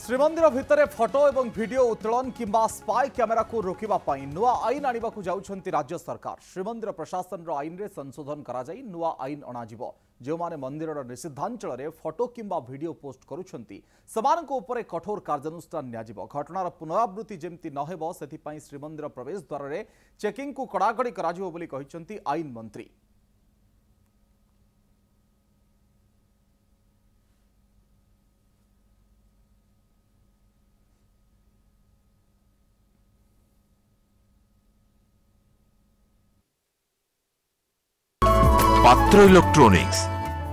श्रीमंदिर भितर फोटो और वीडियो उत्तोलन किंबा स्पाई कैमेरा को रोकवा नुआ आईन आने जाउछंती राज्य सरकार। श्रीमंदिर प्रशासन आईन रे संशोधन करा जाई नुआ आईन अणाजिबो। जो माने मंदिर निषिद्धांचल रे फोटो किंबा वीडियो पोस्ट करुछंती समानक उपरे कठोर कार्यानुष्ठान नियाजिबो। घटनार पुनरावृत्ति जेमती न हेबो सेथिपई श्रीमंदिर प्रवेश द्वार रे चेकिंग को कड़ाकड़ी कराजिबो बोली कहिसंती आईन मंत्री। पात्र इलेक्ट्रॉनिक्स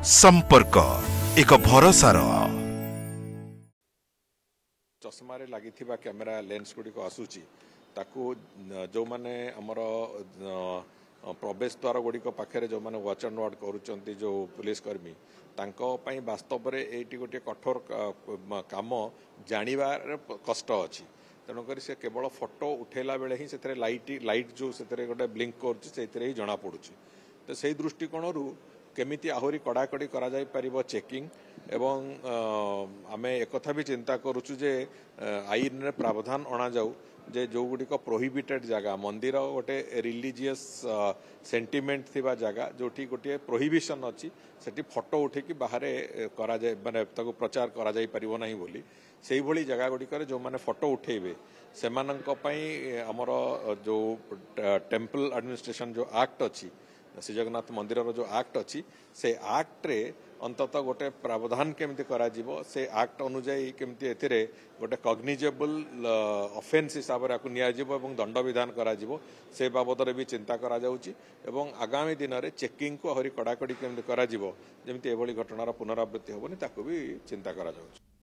संपर्क एक भरोसार चश्मा लगी कैमेरा लेंस गुड़ी आसूची ताकू जो माने हमर प्रवेश द्वार गुड़ी पाखे जो माने वॉच एंड वार्ड करुचंती जो पुलिस कर्मी तांको वास्तव में ये गोटे कठोर काम जानिबार कष्ट अच्छी तेणुक से केवल फोटो उठेला बेले ही से लाइट जो से गोटे ब्लिंक कर जना पड़ू तो से दृष्टिकोण केमिति आहुरी कड़ाकड़ी करा जाय परिबो चेकिंग एवं आमे एकथा भी चिंता करूछु जे आईन रे प्रावधान अणा जाऊ जे जो गुड़िक प्रोहिबिटेड जगह मंदिर गोटे रिलीजियस सेंटिमेंट थिबा जगह जोठी गोटे प्रोहिबिशन अच्छी सेठी फोटो उठेकी बाहर करा जाय माने ताको प्रचार करा जाय परिबो नाही बोली सेही भली जगह गुड़िक जो माने फोटो उठेबे सेमानंक पई हमर जो टेम्पल एडमिनिस्ट्रेशन जो एक्ट अच्छी श्री जगन्नाथ मंदिर जो एक्ट अच्छी से एक्ट रे अंतत गोटे प्रावधान केमती करा जीवो से एक्ट अनुजाई केमती एथिरे गोटे कग्निजेबल ऑफेंस हिसाब रे आकु निया जीवो एवं दंड विधान करा जीवो से बाबद रे भी चिंता करा जाउची एवं आगामी दिन रे चेकिंग को हरी कड़ाकड़ी केमती करा जीवो जेमती एभली घटनार पुनरावृत्ति होबनी ताकू भी चिंता करा जाउची।